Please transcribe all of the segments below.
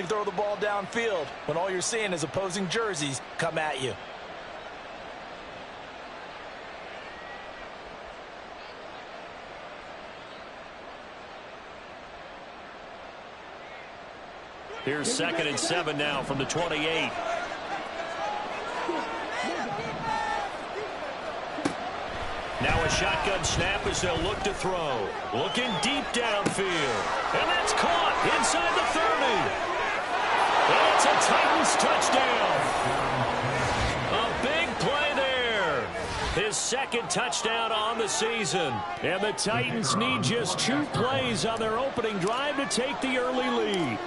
you throw the ball downfield when all you're seeing is opposing jerseys come at you. Here's 2nd and 7 now from the 28. Now a shotgun snap as they'll look to throw. Looking deep downfield. And that's caught inside the 30. And it's a Titans touchdown. A big play there. His 2nd touchdown on the season. And the Titans need just 2 plays on their opening drive to take the early lead.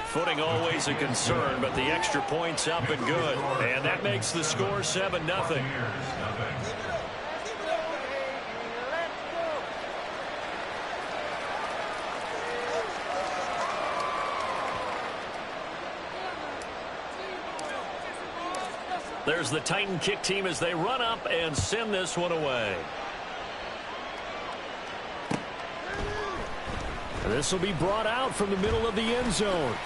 Footing always a concern, but the extra point's up and good. And that makes the score 7-0. There's the Titan kick team as they run up and send this one away. This will be brought out from the middle of the end zone.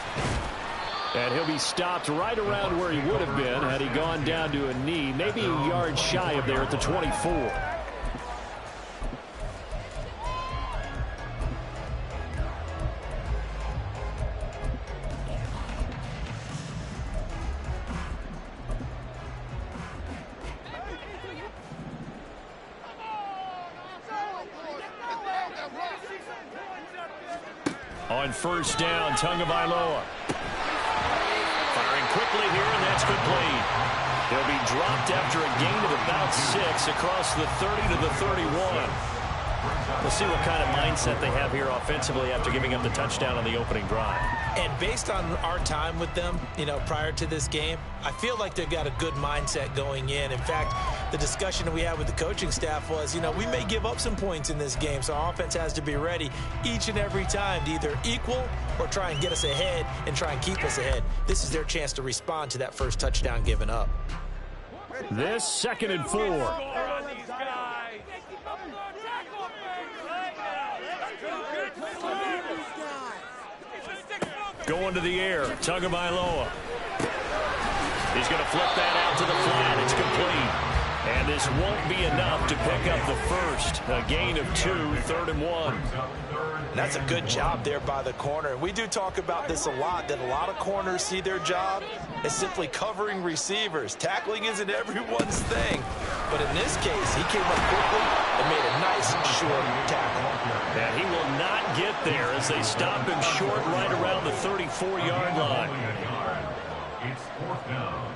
And he'll be stopped right around where he would have been had he gone down to a knee, maybe a yard shy of there at the 24. On 1st down, Tagovailoa. Firing quickly here, and that's complete. He'll be dropped after a gain of about 6 across the 30 to the 31. We'll see what kind of mindset they have here offensively after giving up the touchdown on the opening drive. And based on our time with them, prior to this game, I feel like they've got a good mindset going in. In fact, the discussion that we had with the coaching staff was, we may give up some points in this game, so our offense has to be ready each and every time to either equal or try and get us ahead and try and keep us ahead. This is their chance to respond to that first touchdown given up. This 2nd and 4. Going to the air, Tagovailoa. He's going to flip that out to the flat. It's complete. And this won't be enough to pick up the first. A gain of 2, 3rd and 1. That's a good job there by the corner. We do talk about this a lot, that a lot of corners see their job as simply covering receivers. Tackling isn't everyone's thing. But in this case, he came up quickly and made a nice short tackle. And he will not get there as they stop him short right around the 34-yard line. It's 4th down.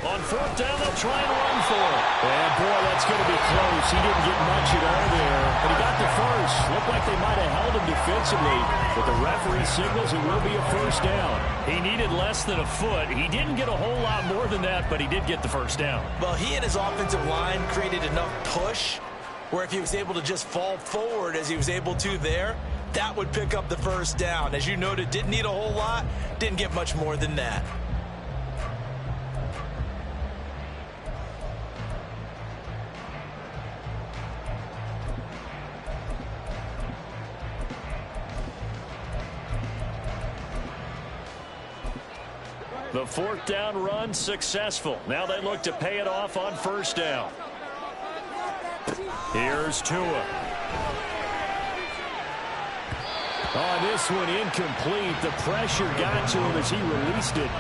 On 4th down, they'll try and run for it. And, boy, that's going to be close. He didn't get much at all there, but he got the first. Looked like they might have held him defensively, but the referee signals it will be a 1st down. He needed less than a foot. He didn't get a whole lot more than that, but he did get the 1st down. Well, he and his offensive line created enough push where if he was able to just fall forward as he was able to there, that would pick up the 1st down. As you noted, didn't need a whole lot, didn't get much more than that. The 4th down run successful. Now they look to pay it off on 1st down. Here's Tua. Oh, this one incomplete. The pressure got to him as he released it.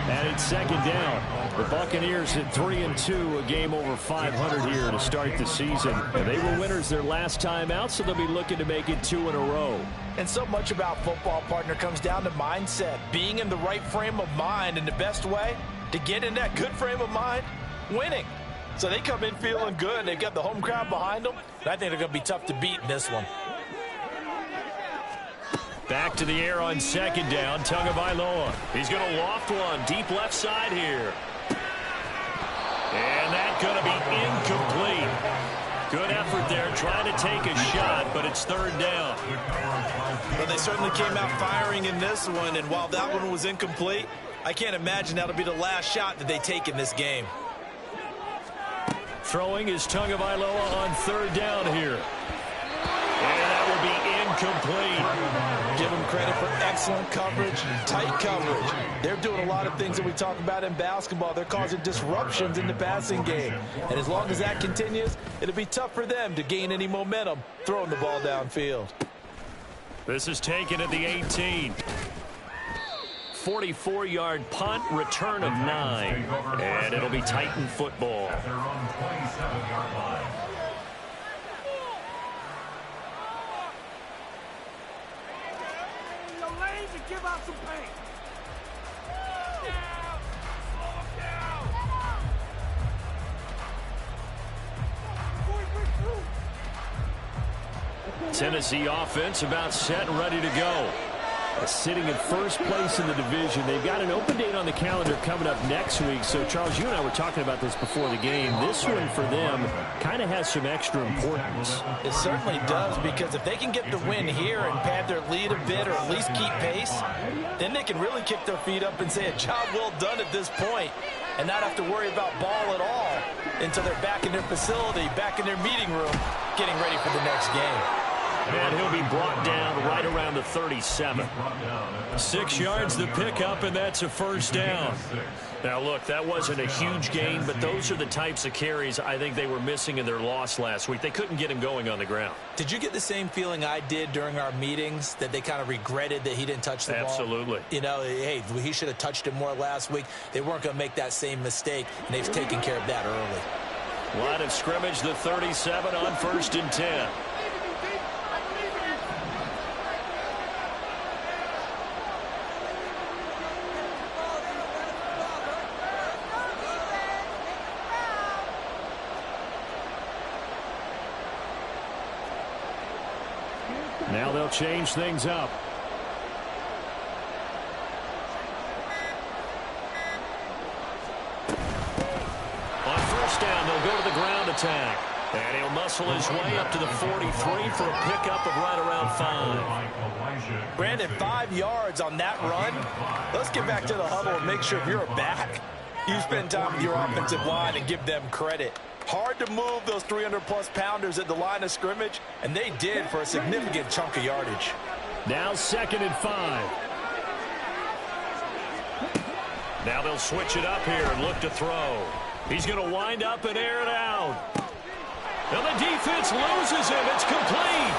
And it's 2nd down. The Buccaneers at 3-2, a game over 500 here to start the season. And they were winners their last time out, so they'll be looking to make it 2 in a row. And so much about football, partner, comes down to mindset. Being in the right frame of mind, and the best way to get in that good frame of mind, winning. So they come in feeling good. They've got the home crowd behind them. And I think they're going to be tough to beat in this one. Back to the air on 2nd down, Tagovailoa. He's going to loft one deep left side here. And that's going to be incomplete. Good effort there, trying to take a shot, but it's 3rd down. Well, they certainly came out firing in this one, and while that one was incomplete, I can't imagine that'll be the last shot that they take in this game. Throwing is Tagovailoa on third down here. And that will be incomplete. Give them credit for excellent coverage, tight coverage. They're doing a lot of things that we talk about in basketball. They're causing disruptions in the passing game. And as long as that continues, it'll be tough for them to gain any momentum throwing the ball downfield. This is taken at the 18. 44-yard punt, return of 9. And it'll be Titan football. At their own 27-yard line. Give out some paint. Tennessee offense about set and ready to go. Sitting in first place in the division. They've got an open date on the calendar coming up next week. So, Charles, you and I were talking about this before the game. This one for them kind of has some extra importance. It certainly does, because if they can get the win here and pad their lead a bit or at least keep pace, then they can really kick their feet up and say a job well done at this point and not have to worry about ball at all until they're back in their facility, back in their meeting room, getting ready for the next game. And he'll be brought down right around the 37. 6 yards the pickup, and that's a first down. Now, look, that wasn't a huge gain, but those are the types of carries I think they were missing in their loss last week. They couldn't get him going on the ground. Did you get the same feeling I did during our meetings, that they kind of regretted that he didn't touch the ball? Absolutely. You know, hey, he should have touched it more last week. They weren't going to make that same mistake, and they've taken care of that early. Line of scrimmage, the 37 on 1st and 10. Now they'll change things up. On first down, they'll go to the ground attack. And he'll muscle his way up to the 43 for a pickup of right around 5. Brandon, 5 yards on that run. Let's get back to the huddle and make sure if you're a back, you spend time with your offensive line and give them credit. Hard to move those 300-plus pounders at the line of scrimmage, and they did for a significant chunk of yardage. Now 2nd and 5. Now they'll switch it up here and look to throw. He's going to wind up and air it out. And the defense loses him. It's complete.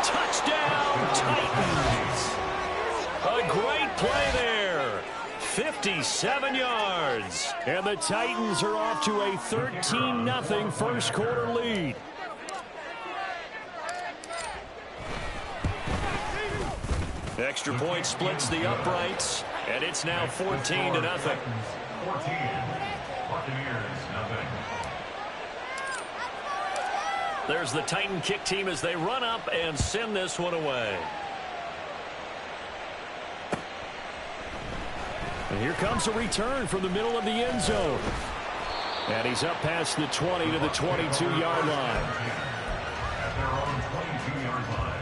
Touchdown, Titans. A great play there. 57 yards. And the Titans are off to a 13-0 first quarter lead. Extra point splits the uprights, and it's now 14-0. 14. Buccaneers, nothing. There's the Titan kick team as they run up and send this one away. And here comes a return from the middle of the end zone. And he's up past the 20 to the 22-yard line. At their own 22-yard line.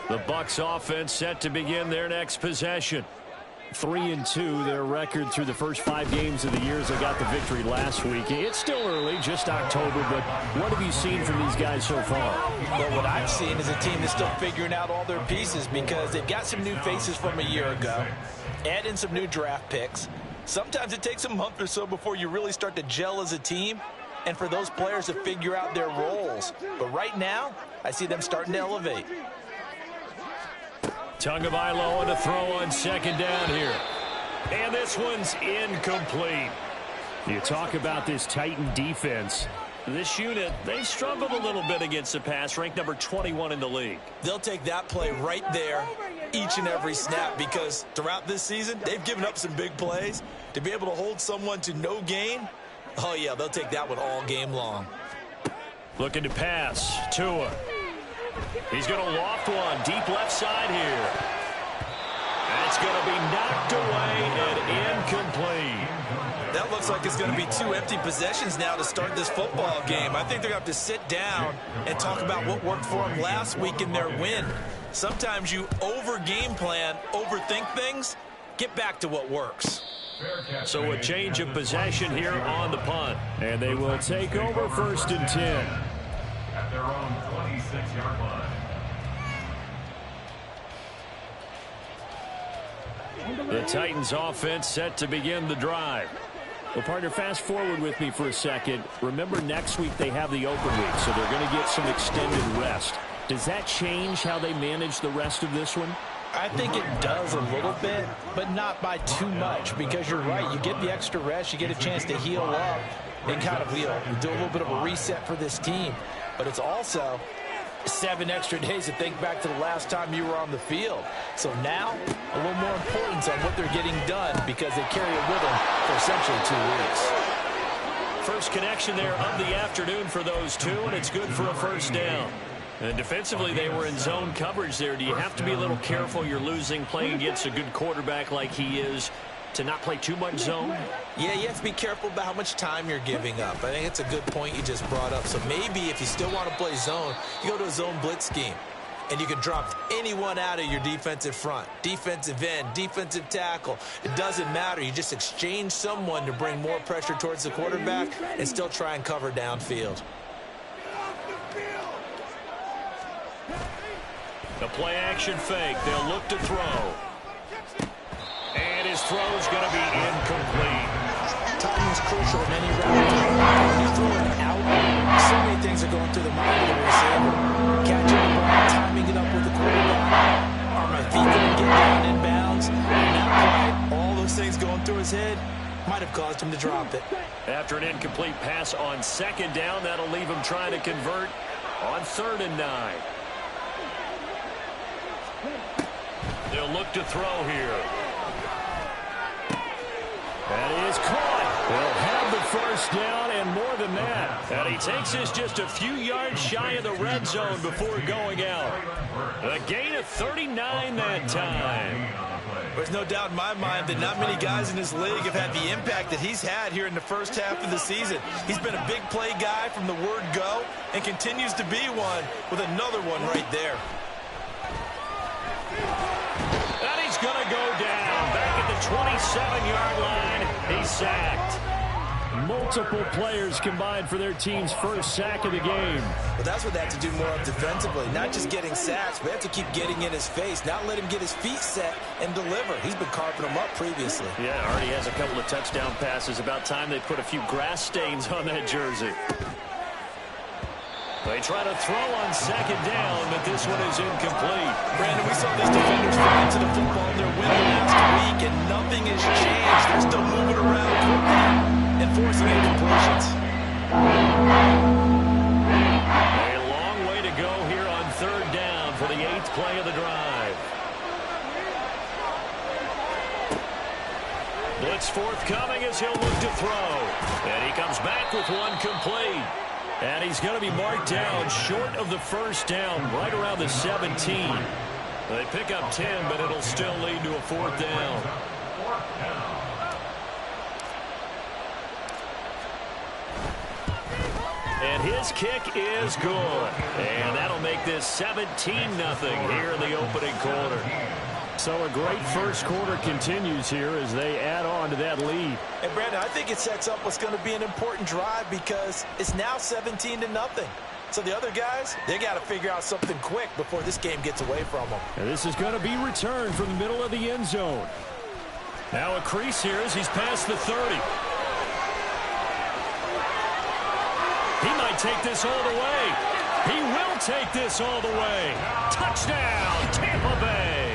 The Bucs offense set to begin their next possession. 3-2, their record through the first 5 games of the year as they got the victory last week. It's still early, just October, but what have you seen from these guys so far? Well, what I've seen is a team that's still figuring out all their pieces because they've got some new faces from a year ago, add in some new draft picks. Sometimes it takes a month or so before you really start to gel as a team and for those players to figure out their roles. But right now, I see them starting to elevate. Tagovailoa to throw on 2nd down here. And this one's incomplete. You talk about this Titan defense. This unit, they've struggled a little bit against the pass, ranked number 21 in the league. They'll take that play right there each and every snap because throughout this season, they've given up some big plays. To be able to hold someone to no gain, oh yeah, they'll take that one all game long. Looking to pass. Tua. He's going to loft one deep left side here. That's going to be knocked away and incomplete. That looks like it's going to be 2 empty possessions now to start this football game. I think they're going to have to sit down and talk about what worked for them last week in their win. Sometimes you over-game plan, overthink things. Get back to what works. So a change of possession here on the punt. And they will take over 1st and 10. At their own 26-yard line. The Titans offense set to begin the drive. Well, partner, fast forward with me for a second. Remember, next week they have the open week, so they're going to get some extended rest. Does that change how they manage the rest of this one? I think it does a little bit, but not by too much, because you're right. You get the extra rest. You get a chance to heal up and kind of do a little bit of a reset for this team. But it's also 7 extra days to think back to the last time you were on the field. So now, a little more importance on what they're getting done, because they carry it with them for essentially 2 weeks. First connection there of the afternoon for those two, and it's good for a 1st down. And defensively, they were in zone coverage there. Do you have to be a little careful? You're losing playing against a good quarterback like he is to not play too much zone? Yeah, you have to be careful about how much time you're giving up. I think it's a good point you just brought up. So maybe if you still want to play zone, you go to a zone blitz scheme. And you can drop anyone out of your defensive front, defensive end, defensive tackle. It doesn't matter. You just exchange someone to bring more pressure towards the quarterback and still try and cover downfield. The play action fake. They'll look to throw. And his throw's going to be incomplete. Timing is crucial in any route. When you throw it out, so many things are going through the mind of the receiver. Catching the ball, timing it up with the quarterback. Are my feet going to get down in bounds? And that play, all those things going through his head might have caused him to drop it. After an incomplete pass on 2nd down, that'll leave him trying to convert on 3rd and 9. They'll look to throw here. That is caught. They'll have the 1st down and more than that. And he takes this just a few yards shy of the red zone before going out. A gain of 39 that time. There's no doubt in my mind that not many guys in this league have had the impact that he's had here in the first half of the season. He's been a big play guy from the word go and continues to be one with another one right there. And he's going to go down back at the 27-yard line. He's sacked. Multiple players combined for their team's 1st sack of the game. Well, that's what they have to do more of defensively. Not just getting sacks, but they have to keep getting in his face. Not let him get his feet set and deliver. He's been carving them up previously. Yeah, already has a couple of touchdown passes. About time they put a few grass stains on that jersey. They try to throw on 2nd down, but this one is incomplete. Brandon, we saw these defenders fall into the football in their win last week, and nothing has changed. They're still moving around quickly and forcing incompletions. A long way to go here on 3rd down for the 8th play of the drive. Blitz forthcoming as he'll look to throw. And he comes back with one complete. And he's going to be marked down short of the 1st down, right around the 17. They pick up 10, but it'll still lead to a 4th down. And his kick is good. And that'll make this 17-0 here in the opening quarter. So a great 1st quarter continues here as they add on to that lead. And Brandon, I think it sets up what's going to be an important drive because it's now 17-0. So the other guys, they got to figure out something quick before this game gets away from them. And this is going to be returned from the middle of the end zone. Now a crease here as he's past the 30. He might take this all the way. He will take this all the way. Touchdown, Tampa Bay.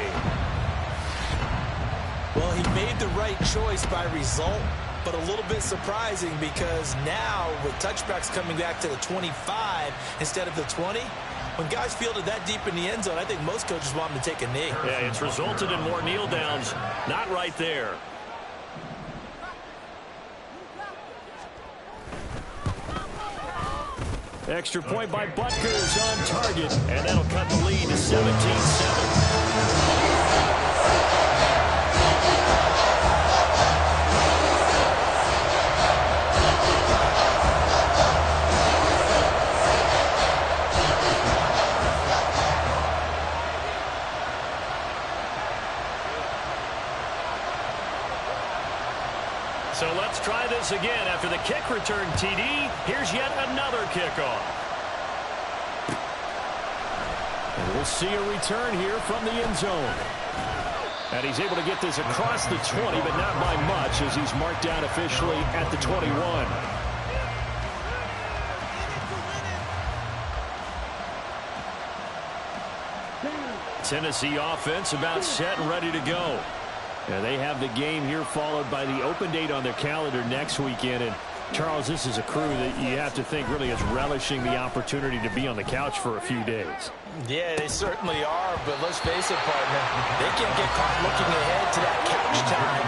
Well, he made the right choice by result, but a little bit surprising because now with touchbacks coming back to the 25 instead of the 20, when guys fielded that deep in the end zone, I think most coaches want them to take a knee. Yeah, it's resulted in more kneel downs. Not right there. Extra point by Butker's on target, and that'll cut the lead to 17-7. So let's try this again. After the kick return TD, here's yet another kickoff. And we'll see a return here from the end zone. And he's able to get this across the 20, but not by much, as he's marked down officially at the 21. Tennessee offense about set and ready to go. Yeah, they have the game here followed by the open date on their calendar next weekend. And Charles, this is a crew that you have to think really is relishing the opportunity to be on the couch for a few days. Yeah, they certainly are, but let's face it, partner, they can't get caught looking ahead to that couch time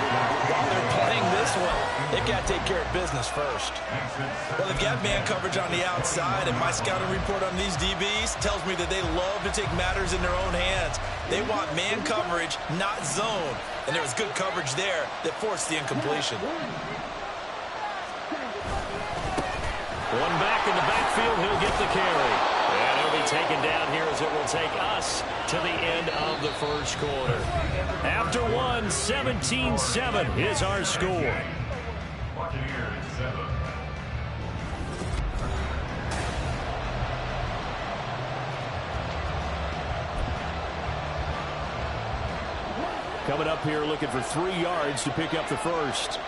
while they're playing this one. They've got to take care of business first. Well, they've got man coverage on the outside, and my scouting report on these DBs tells me that they love to take matters in their own hands. They want man coverage, not zone, and there was good coverage there that forced the incompletion. One back in the backfield, he'll get the carry. And he'll be taken down here as it will take us to the end of the first quarter. After one, 17-7 is our score. Coming up here looking for 3 yards to pick up the first.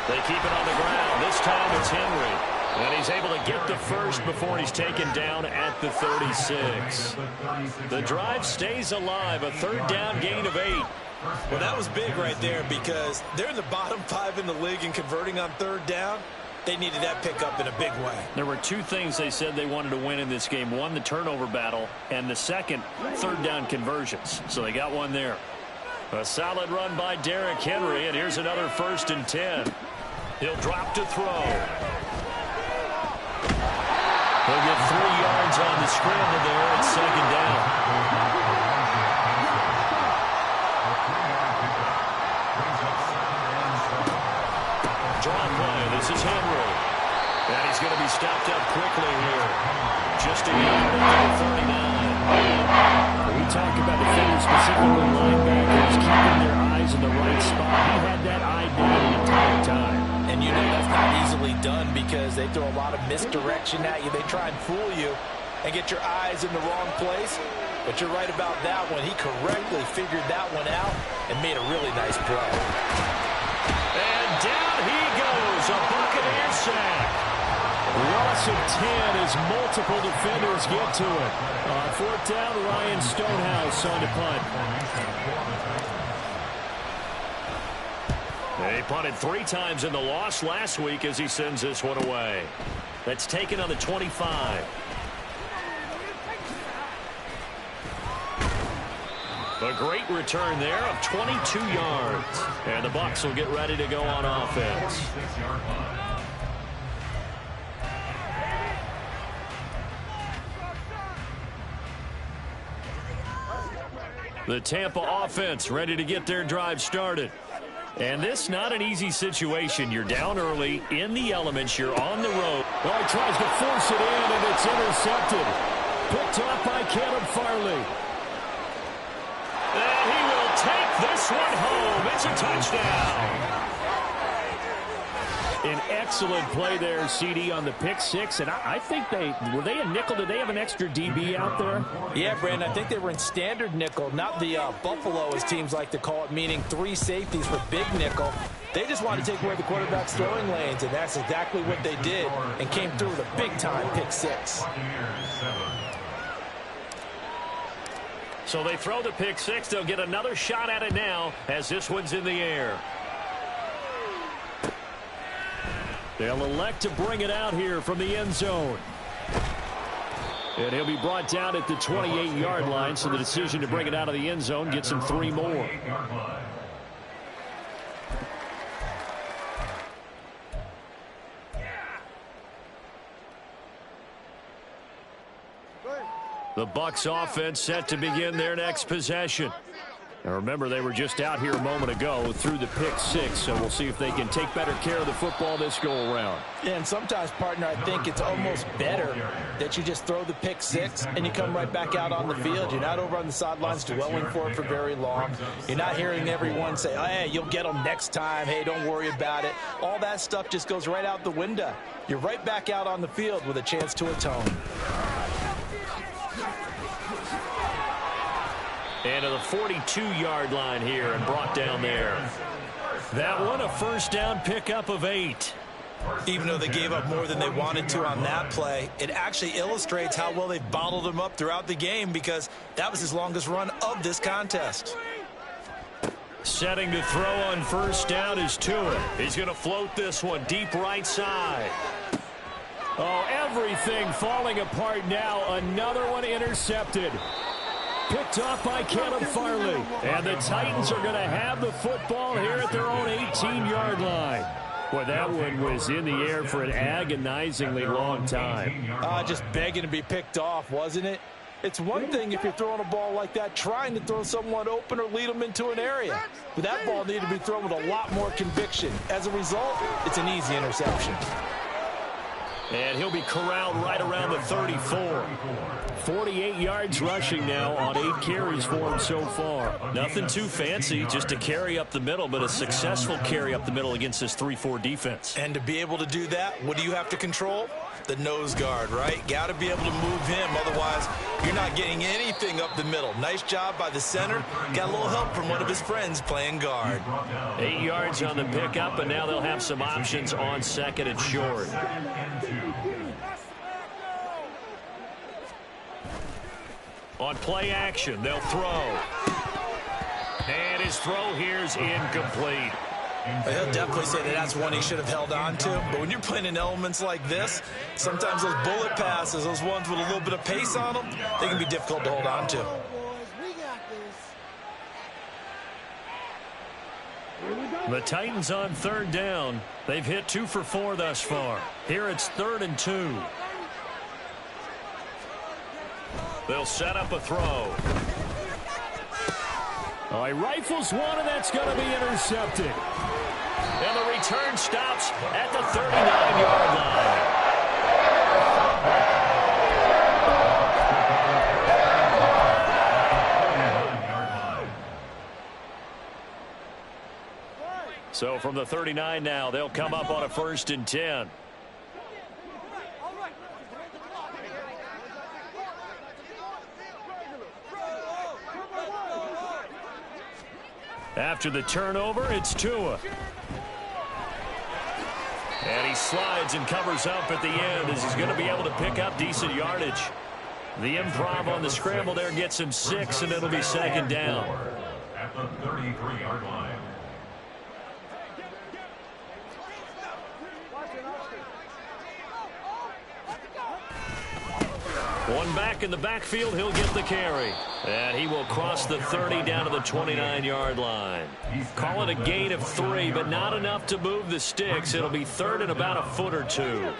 They keep it on the ground. This time it's Henry. And he's able to get the first before he's taken down at the 36. The drive stays alive. A third down gain of 8. Well, that was big right there because they're in the bottom 5 in the league in converting on third down. They needed that pickup in a big way. There were 2 things they said they wanted to win in this game. One, the turnover battle, and the second, third down conversions. So they got one there. A solid run by Derrick Henry, and here's another 1st and 10. He'll drop to throw. He'll get 3 yards on the scramble there. It's 2nd down. Draw play. This is Henry. And he's going to be stopped up quickly here. Just a yard into the 39. We talk about defenders, specifically linebackers, keeping their eyes in the right spot. He had that eye down the entire time. And you know that's not easily done because they throw a lot of misdirection at you. They try and fool you and get your eyes in the wrong place. But you're right about that one. He correctly figured that one out and made a really nice play. And down he goes, a Buccaneer sack. Loss of 10 as multiple defenders get to it. On 4th down, Ryan Stonehouse on to punt. They punted 3 times in the loss last week as he sends this one away. That's taken on the 25. A great return there of 22 yards. And the Bucs will get ready to go on offense. The Tampa offense ready to get their drive started. And this not an easy situation. You're down early, in the elements, you're on the road. Oh, he tries to force it in, and it's intercepted. Picked up by Caleb Farley. And he will take this one home. It's a touchdown. An excellent play there, CD, on the pick 6. And I think were they in nickel? Did they have an extra DB out there? Yeah, Brandon, I think they were in standard nickel, not the Buffalo, as teams like to call it, meaning 3 safeties for big nickel. They just wanted to take away the quarterback's throwing lanes, and that's exactly what they did and came through with a big-time pick 6. So they throw the pick 6. They'll get another shot at it now as this one's in the air. They'll elect to bring it out here from the end zone. And he'll be brought down at the 28-yard line, so the decision to bring it out of the end zone gets him 3 more. The Bucs offense set to begin their next possession. Now remember, they were just out here a moment ago through the pick six, so we'll see if they can take better care of the football this go-around. Yeah, and sometimes, partner, I think it's almost better that you just throw the pick six and you come right back out on the field. You're not over on the sidelines dwelling for it for very long. You're not hearing everyone say, oh, hey, you'll get them next time. Hey, don't worry about it. All that stuff just goes right out the window. You're right back out on the field with a chance to atone. And to the 42-yard line here and brought down there. That one a first down pickup of 8. Even though they gave up more than they wanted to on that play, it actually illustrates how well they've bottled him up throughout the game because that was his longest run of this contest. Setting to throw on first down is Tua. He's going to float this one deep right side. Oh, everything falling apart now. Another one intercepted. Picked off by Caleb Farley. And the Titans are going to have the football here at their own 18-yard line. Boy, that one was in the air for an agonizingly long time. Just begging to be picked off, wasn't it? It's one thing if you're throwing a ball like that, trying to throw someone open or lead them into an area. But that ball needed to be thrown with a lot more conviction. As a result, it's an easy interception. And he'll be corralled right around the 34. 48 yards rushing now on 8 carries for him so far. Nothing too fancy, just a carry up the middle, but a successful carry up the middle against this 3-4 defense. And to be able to do that, what do you have to control? The nose guard, right? Got to be able to move him, otherwise you're not getting anything up the middle. Nice job by the center. Got a little help from one of his friends playing guard. 8 yards on the pickup, and now they'll have some options on second and short. On play action, they'll throw. And his throw here is incomplete. He'll definitely say that that's one he should have held on to. But when you're playing in elements like this, sometimes those bullet passes, those ones with a little bit of pace on them, they can be difficult to hold on to. The Titans on third down. They've hit 2 for 4 thus far. Here it's 3rd and 2. They'll set up a throw. Oh, he rifles one, and that's going to be intercepted. And the return stops at the 39-yard line. So from the 39 now, they'll come up on a 1st and 10. After the turnover, it's Tua. And he slides and covers up at the end as he's going to be able to pick up decent yardage. The improv on the scramble there gets him 6, and it'll be 2nd down. At the 33-yard line. One back in the backfield, he'll get the carry. And he will cross the 30 down to the 29-yard line. Call it a gain of 3, but not enough to move the sticks. It'll be 3rd and about a foot or 2.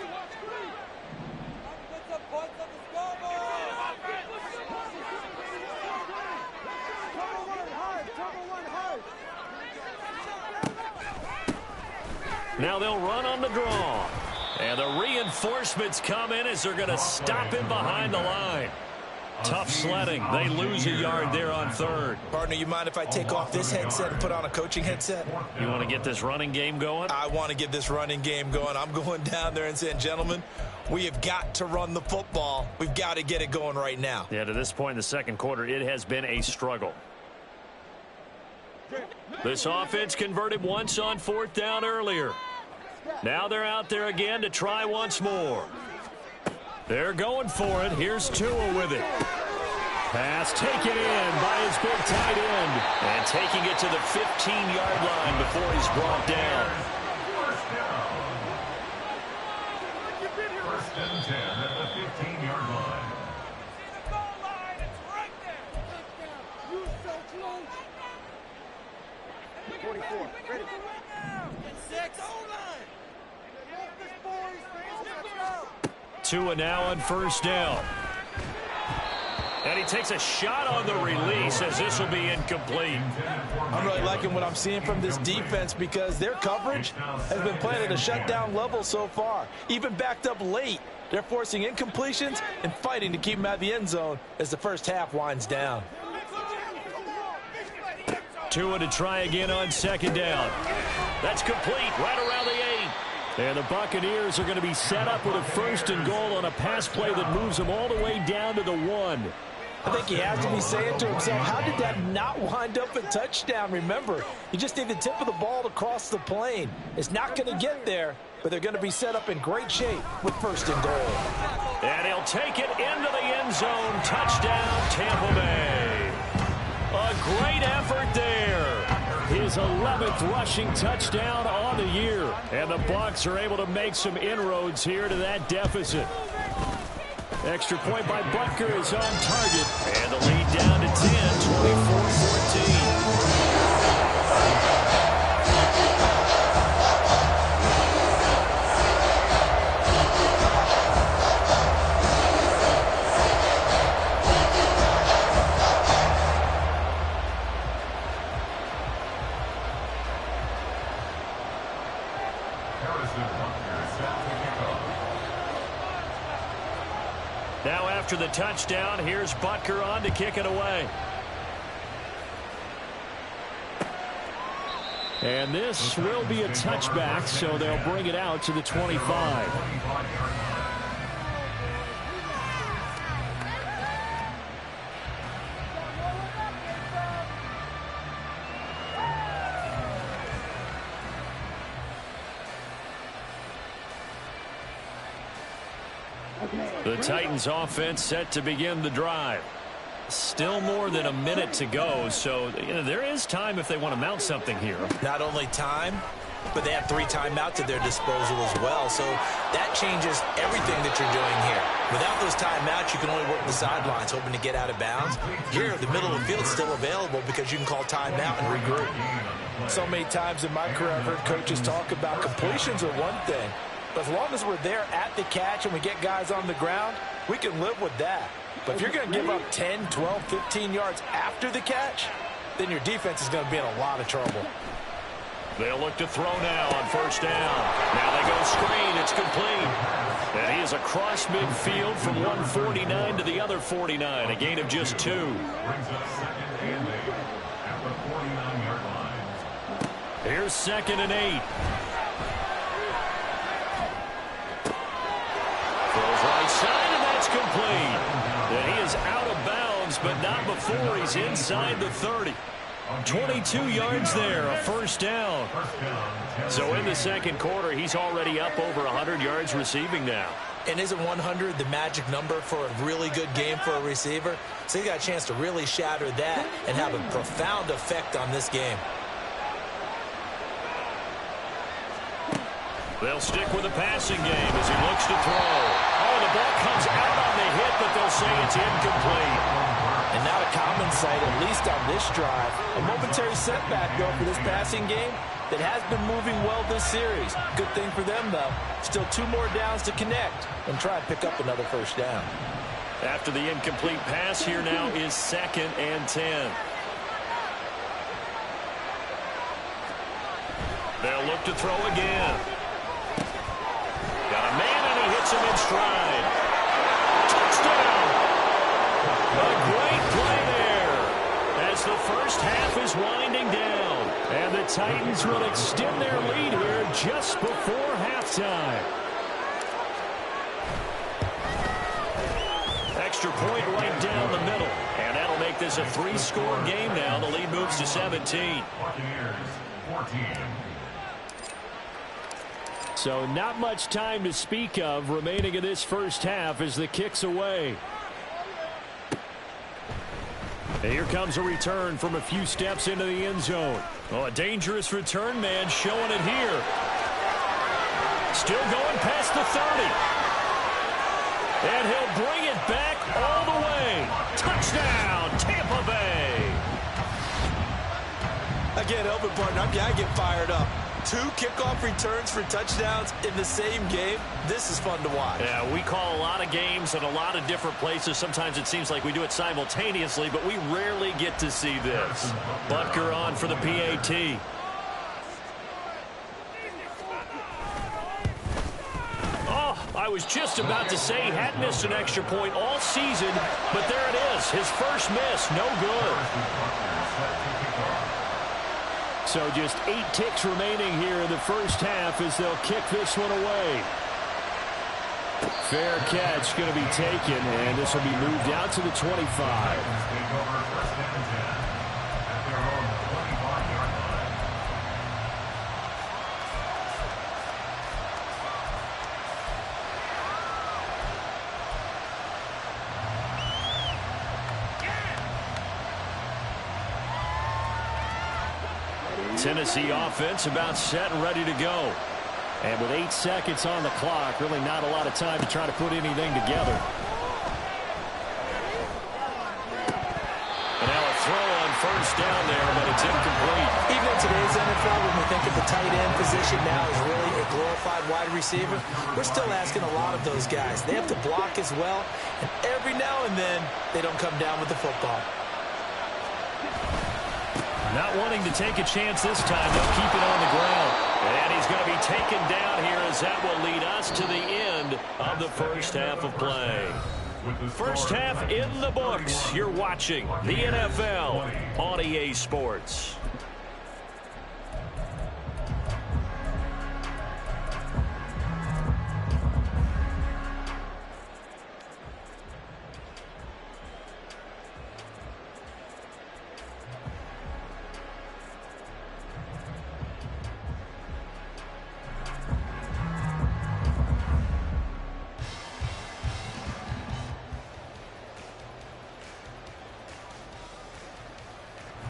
Now they'll run on the draw. And the reinforcements come in as they're going to stop him behind the line. Tough sledding. They lose a yard there on 3rd. Partner, you mind if I take off this headset and put on a coaching headset? You want to get this running game going? I want to get this running game going. I'm going down there and saying, gentlemen, we have got to run the football. We've got to get it going right now. Yeah, to this point in the 2nd quarter, it has been a struggle. This offense converted once on 4th down earlier. Now they're out there again to try once more. They're going for it. Here's Tua with it. Pass taken in by his big tight end. And taking it to the 15-yard line before he's brought down. First and 10 at the 15-yard line. 44. Ready. 6. Tua now on 1st down. And he takes a shot on the release as this will be incomplete. I'm really liking what I'm seeing from this defense because their coverage has been playing at a shutdown level so far. Even backed up late, they're forcing incompletions and fighting to keep them out of the end zone as the first half winds down. Tua to try again on second down. That's complete right around the 8. And the Buccaneers are going to be set up with a 1st and goal on a pass play that moves them all the way down to the 1. I think he has to be saying to himself, how did that not wind up a touchdown? Remember, you just need the tip of the ball to cross the plane. It's not going to get there, but they're going to be set up in great shape with 1st and goal. And he'll take it into the end zone. Touchdown, Tampa Bay. A great effort there. His 11th rushing touchdown on the year. And the Bucs are able to make some inroads here to that deficit. Extra point by Butker is on target. And the lead down to 10, 24-14. Now after the touchdown, here's Butker on to kick it away. And this will be a touchback, so they'll bring it out to the 25. The Titans offense set to begin the drive. Still more than a minute to go, so there is time if they want to mount something here. Not only time, but they have 3 timeouts at their disposal as well, so that changes everything that you're doing here. Without those timeouts, you can only work the sidelines, hoping to get out of bounds. Here, the middle of the field is still available because you can call timeout and regroup. So many times in my career, I've heard coaches talk about completions are one thing, but as long as we're there at the catch and we get guys on the ground, we can live with that. But if you're going to give up 10, 12, 15 yards after the catch, then your defense is going to be in a lot of trouble. They'll look to throw now on first down. Now they go screen. It's complete. And he is across midfield from 149 to the other 49. A gain of just 2. Brings us second and 8 at the 49-yard line. Here's 2nd and 8. Throws right side, and that's complete. And he is out of bounds, but not before he's inside the 30. 22 yards there, a first down. So in the second quarter, he's already up over 100 yards receiving now. And isn't 100 the magic number for a really good game for a receiver? So he got a chance to really shatter that and have a profound effect on this game. They'll stick with the passing game as he looks to throw. Oh, the ball comes out on the hit, but they'll say it's incomplete. And not a common sight, at least on this drive. A momentary setback, though, for this passing game that has been moving well this series. Good thing for them, though. Still 2 more downs to connect and try and pick up another first down. After the incomplete pass, here now is 2nd and 10. They'll look to throw again. Got a man, and he hits him in stride. Touchdown! A great play there as the first half is winding down. And the Titans will extend their lead here just before halftime. Extra point right down the middle. And that'll make this a 3-score game now. The lead moves to 17. Buccaneers 14. So not much time to speak of remaining in this first half as the kick's away. And here comes a return from a few steps into the end zone. Oh, a dangerous return man showing it here. Still going past the 30. And he'll bring it back all the way. Touchdown, Tampa Bay. I can't help it, partner. I get fired up. 2 kickoff returns for touchdowns in the same game. This is fun to watch. Yeah, we call a lot of games in a lot of different places. Sometimes it seems like we do it simultaneously, but we rarely get to see this. Butker on for the PAT. I was just about to say he had missed an extra point all season, but there it is. His first miss, no good. So just 8 ticks remaining here in the first half as they'll kick this one away. Fair catch going to be taken, and this will be moved out to the 25. Tennessee offense about set and ready to go. And with 8 seconds on the clock, really not a lot of time to try to put anything together. And now a throw on first down there, but it's incomplete. Even in today's NFL, when we think of the tight end position now as really a glorified wide receiver, we're still asking a lot of those guys. They have to block as well, and every now and then they don't come down with the football. Not wanting to take a chance this time. They'll keep it on the ground. And he's going to be taken down here as that will lead us to the end of the first half of play. First half in the books. You're watching the NFL on EA Sports.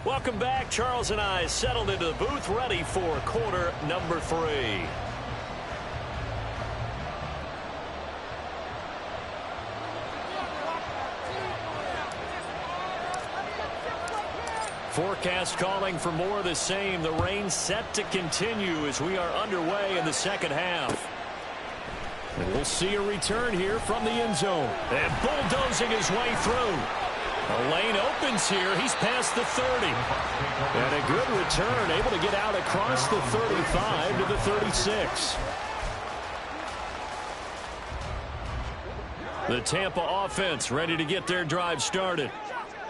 Welcome back. Charles and I settled into the booth, ready for quarter number 3. Forecast calling for more of the same. The rain set to continue as we are underway in the second half. And we'll see a return here from the end zone. And bulldozing his way through. The lane opens here. He's past the 30. And a good return, able to get out across the 35 to the 36. The Tampa offense ready to get their drive started.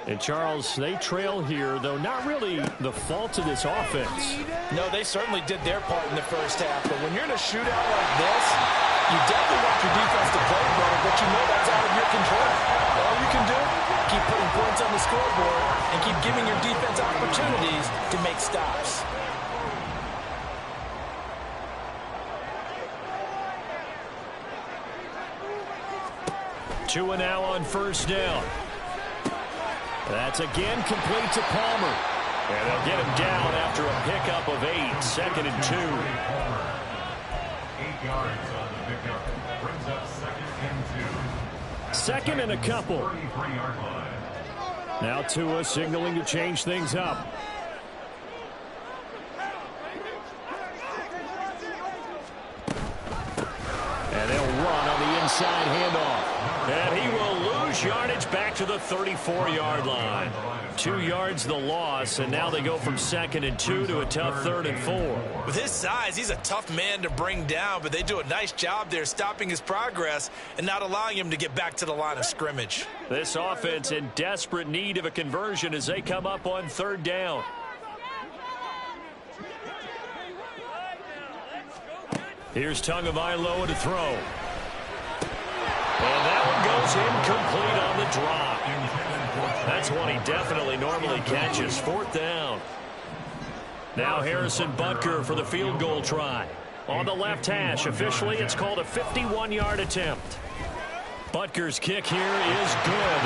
And, Charles, they trail here, though not really the fault of this offense. No, they certainly did their part in the first half. But when you're in a shootout like this, you definitely want your defense to play better, but you know that's out of your control. All you can do, keep putting points on the scoreboard and keep giving your defense opportunities to make stops. Two and now on first down. That's again complete to Palmer. And they'll get him down after a pickup of 8. Second and 2. 8 yards on the pickup. Brings up second and 2. Second and a couple. 33-yard line. Now Tua signaling to change things up. And they'll run on the inside handoff. And he will lose yardage back to the 34-yard line. 2 yards the loss, and now they go from second and 2 to a tough 3rd and 4. With his size, he's a tough man to bring down, but they do a nice job there stopping his progress and not allowing him to get back to the line of scrimmage. This offense in desperate need of a conversion as they come up on 3rd down. Here's Tagovailoa to throw. And that one goes incomplete on the drop. That's one he definitely normally catches. 4th down. Now Harrison Butker for the field goal try. On the left hash, officially it's called a 51-yard attempt. Butker's kick here is good.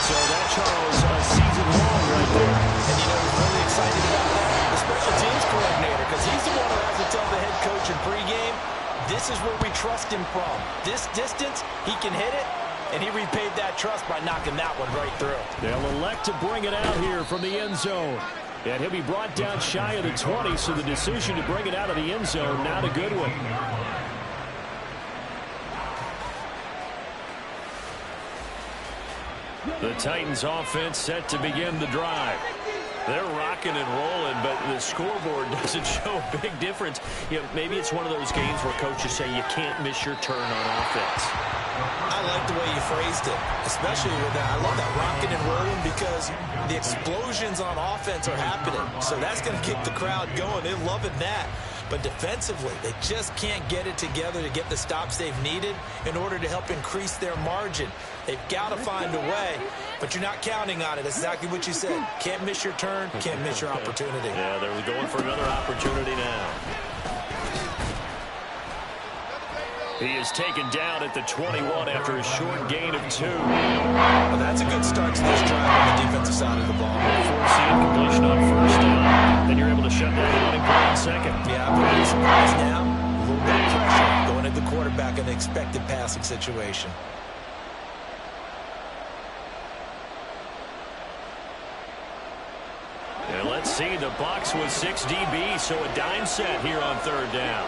So that, Charles, a season long right there. And you know he's really excited about that? The special teams coordinator, because he's the one who has to tell the head coach in pregame, this is where we trust him from. This distance, he can hit it, and he repaid that trust by knocking that one right through. They'll elect to bring it out here from the end zone. And he'll be brought down shy of the 20, so the decision to bring it out of the end zone, not a good one. The Titans offense set to begin the drive. They're rocking and rolling, but the scoreboard doesn't show a big difference. You know, maybe it's one of those games where coaches say you can't miss your turn on offense. I like the way you phrased it, especially with that. I love that rocking and rolling because the explosions on offense are happening. So that's going to keep the crowd going. They're loving that. But defensively, they just can't get it together to get the stops they've needed in order to help increase their margin. They've got to find a way, but you're not counting on it. That's exactly what you said. Can't miss your turn, can't miss your opportunity. Yeah, they're going for another opportunity now. He is taken down at the 21 after a short gain of 2. Well, that's a good start to this drive on the defensive side of the ball. Forcing incompletion on first down. Then you're able to shut down the running play on second. Yeah, I'm really surprised now. A little bit of pressure going at the quarterback in the expected passing situation. And let's see, the Bucs with 6 DBs, so a dime set here on third down.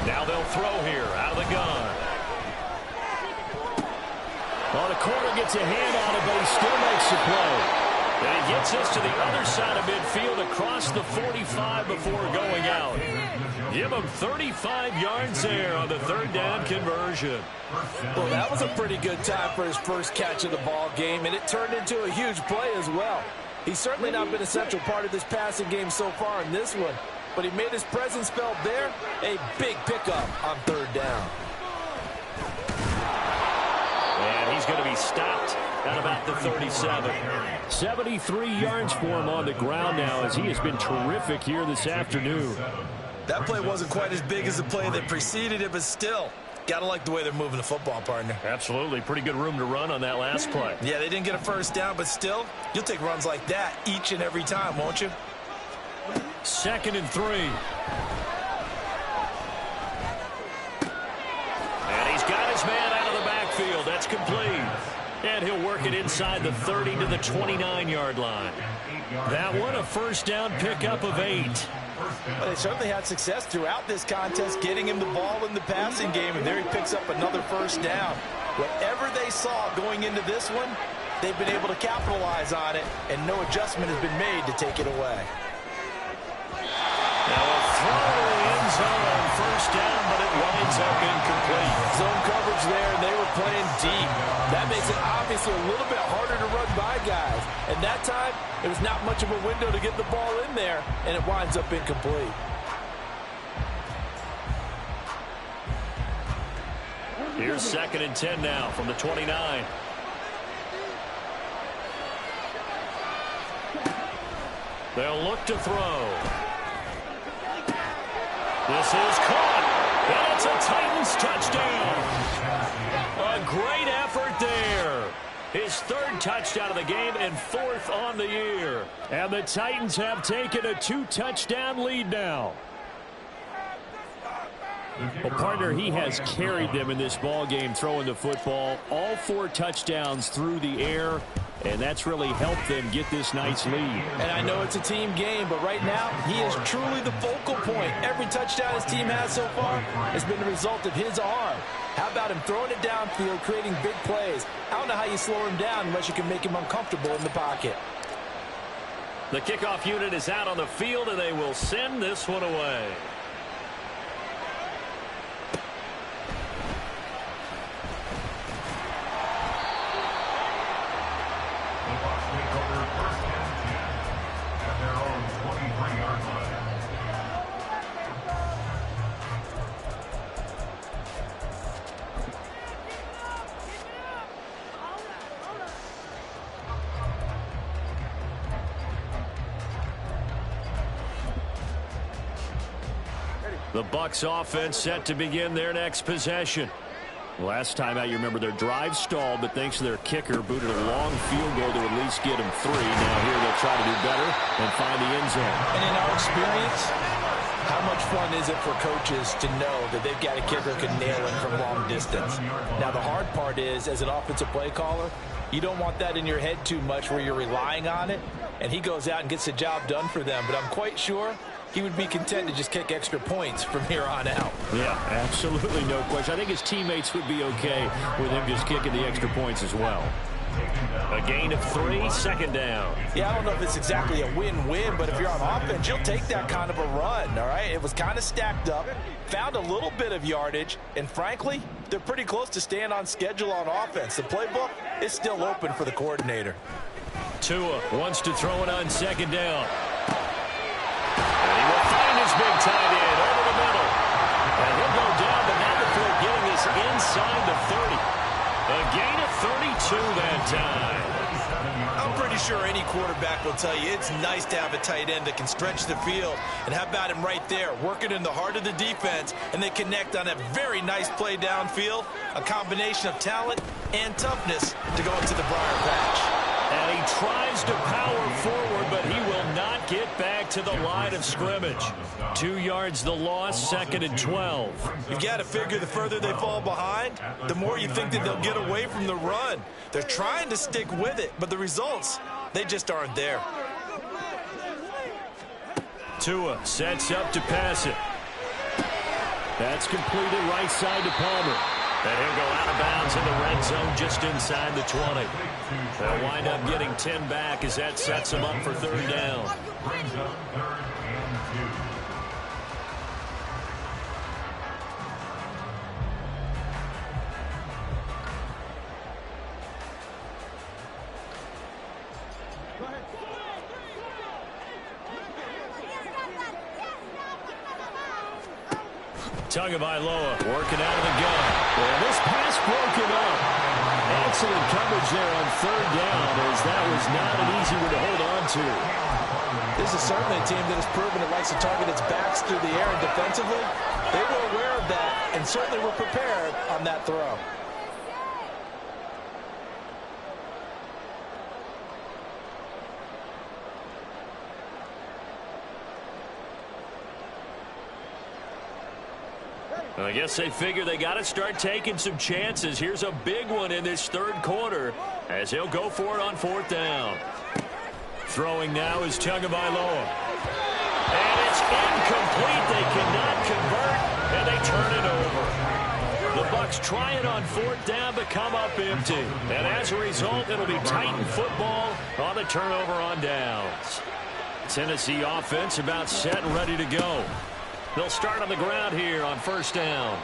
Now they'll throw here out of the gun. Well, the corner gets a hand on it, but he still makes the play. And he gets us to the other side of midfield across the 45 before going out. Give him 35 yards there on the third down conversion. Well, that was a pretty good time for his first catch of the ball game, and it turned into a huge play as well. He's certainly not been a central part of this passing game so far in this one, but he made his presence felt there. A big pickup on third down. And he's going to be stopped at about the 37. 73 yards for him on the ground now as he has been terrific here this afternoon. That play wasn't quite as big as the play that preceded it, but still, gotta like the way they're moving the football, partner. Absolutely. Pretty good room to run on that last play. Yeah, they didn't get a first down, but still, you'll take runs like that each and every time, won't you? 2nd and 3. And he's got his man out of the backfield. That's complete. And he'll work it inside the 30 to the 29-yard line. That one, a first down pickup of 8. Well, they certainly had success throughout this contest, getting him the ball in the passing game, and there he picks up another first down. Whatever they saw going into this one, they've been able to capitalize on it, and no adjustment has been made to take it away. Now a throw to the end zone on first down, but it winds up incomplete. Zone coverage there, and they were playing deep. That makes it obviously a little bit harder to run by guys. And that time, it was not much of a window to get the ball in there, and it winds up incomplete. Here's 2nd and 10 now from the 29. They'll look to throw. This is caught. And it's a Titans touchdown. A great effort there. His 3rd touchdown of the game and 4th on the year. And the Titans have taken a 2-touchdown lead now. Well, partner, he has carried them in this ball game throwing the football. All 4 touchdowns through the air, and that's really helped them get this nice lead. And I know it's a team game, but right now, he is truly the focal point. Every touchdown his team has so far has been the result of his arm. How about him throwing it downfield, creating big plays? I don't know how you slow him down unless you can make him uncomfortable in the pocket. The kickoff unit is out on the field, and they will send this one away. The Bucs offense set to begin their next possession. Last time out, you remember their drive stalled, but thanks to their kicker, booted a long field goal to at least get them 3. Now here they'll try to do better and find the end zone. And in our experience, How much fun is it for coaches to know that they've got a kicker who can nail it from long distance? Now, the hard part is, as an offensive play caller, you don't want that in your head too much where you're relying on it, and he goes out and gets the job done for them. But I'm quite sure he would be content to just kick extra points from here on out. Yeah, absolutely no question. I think his teammates would be okay with him just kicking the extra points as well. A gain of 3, 2nd down. Yeah, I don't know if it's exactly a win-win, but if you're on offense, you'll take that kind of a run, all right? It was kind of stacked up, found a little bit of yardage, and frankly, they're pretty close to staying on schedule on offense. The playbook is still open for the coordinator. Tua wants to throw it on 2nd down. And he will find his big tight end over the middle. And he'll go down, but now before getting this inside the 30. A gain of 32 that time. I'm pretty sure any quarterback will tell you it's nice to have a tight end that can stretch the field. And how about him right there, working in the heart of the defense, and they connect on a very nice play downfield, a combination of talent and toughness to go into the briar patch. And he tries to power forward, but he will not get back to the line of scrimmage. 2 yards the loss, 2nd and 12. You've got to figure the further they fall behind, the more you think that they'll get away from the run. They're trying to stick with it, but the results, they just aren't there. Tua sets up to pass it. That's completed right side to Palmer. And he'll go out of bounds in the red zone just inside the 20. They'll wind up getting 10 back as that sets them up for 3rd down. Brings up 3rd and 2. Tagovailoa working out of the gun. And this pass broken up. Excellent coverage there on 3rd down, as that was not an easy one to hold on to. This is certainly a team that has proven it likes to target its backs through the air, and defensively, they were aware of that and certainly were prepared on that throw. I guess they figure they got to start taking some chances. Here's a big one in this 3rd quarter as he'll go for it on 4th down. Throwing now is Tagovailoa. And it's incomplete. They cannot convert, and they turn it over. The Bucs try it on 4th down, but come up empty. And as a result, it'll be Titan football on the turnover on downs. Tennessee offense about set and ready to go. They'll start on the ground here on 1st down.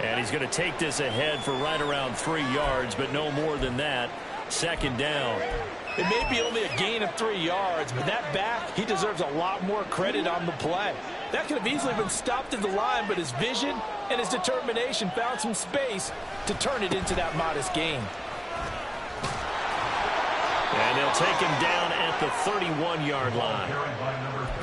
And he's going to take this ahead for right around 3 yards, but no more than that. 2nd down. It may be only a gain of 3 yards, but that back, he deserves a lot more credit on the play. That could have easily been stopped at the line, but his vision and his determination found some space to turn it into that modest gain. And they'll take him down at the 31-yard line.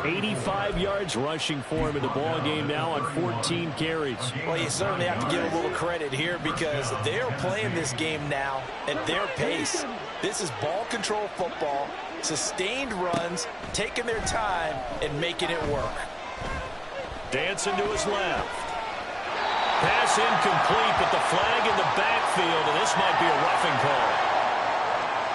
85 yards rushing for him in the ball game now on 14 carries. Well, you certainly have to give a little credit here because they're playing this game now at their pace. This is ball control football, sustained runs, taking their time and making it work. Dancing to his left. Pass incomplete, but the flag in the backfield, and this might be a roughing call.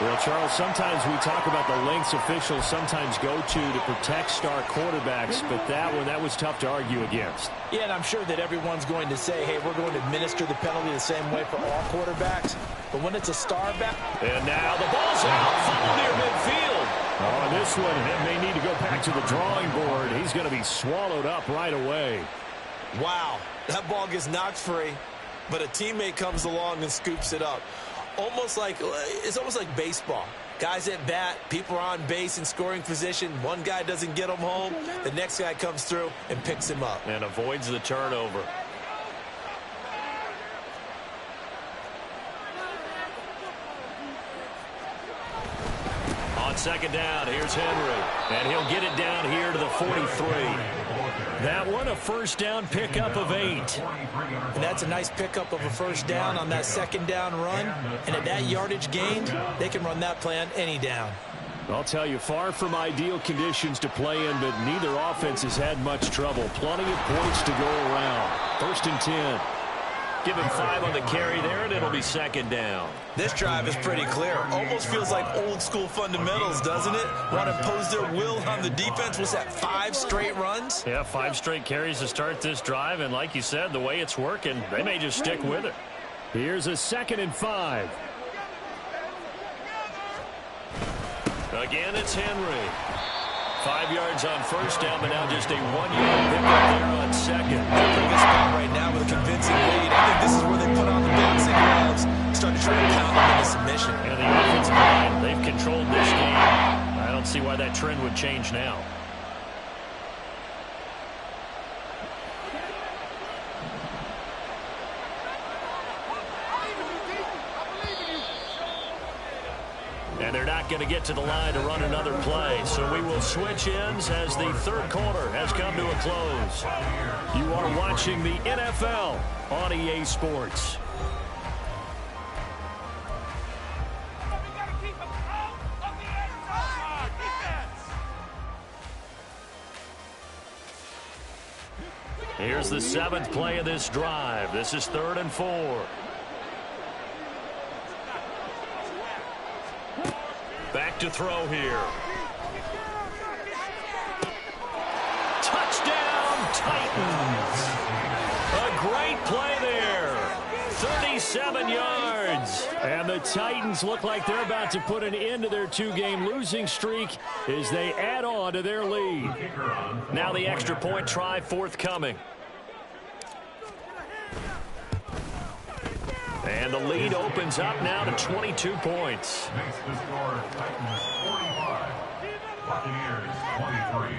Well, Charles, sometimes we talk about the lengths officials sometimes go to protect star quarterbacks, but that was tough to argue against. Yeah, and I'm sure that everyone's going to say, hey, we're going to administer the penalty the same way for all quarterbacks. But when it's a star back... And now the ball's out, funneled near midfield. Oh, this one, it may need to go back to the drawing board. He's going to be swallowed up right away. Wow, that ball gets knocked free, but a teammate comes along and scoops it up. It's almost like baseball. Guys at bat, people are on base in scoring position. One guy doesn't get him home. The next guy comes through and picks him up. And avoids the turnover. On 2nd down, here's Henry. And he'll get it down here to the 43. That one, a 1st down pickup of 8. And that's a nice pickup of a 1st down on that 2nd down run. And at that yardage gained, they can run that play on any down. I'll tell you, far from ideal conditions to play in, but neither offense has had much trouble. Plenty of points to go around. 1st and 10. Give him 5 on the carry there, and it'll be 2nd down. This drive is pretty clear. Almost feels like old school fundamentals, doesn't it? Want to impose their will on the defense. Was that 5 straight runs? Yeah, 5 straight carries to start this drive, and like you said, the way it's working, they may just stick with it. Here's a 2nd and 5. Again, it's Henry. 5 yards on 1st down, but now just a 1-yard pickup there on 2nd. They're in a good spot right now with a convincing lead. I think this is where they put on the boxing gloves, start to try to pound them into submission. And the offensive line, they've controlled this game. I don't see why that trend would change now. And they're not going to get to the line to run another play. So we will switch ends as the 3rd quarter has come to a close. You are watching the NFL on EA Sports. Here's the 7th play of this drive. This is 3rd and 4. Back to throw here. Touchdown, Titans. A great play there. 37 yards. And the Titans look like they're about to put an end to their 2-game losing streak as they add on to their lead. Now the extra point try forthcoming. And the lead opens up now to 22 points. Makes the score Titans 45, Buccaneers 23.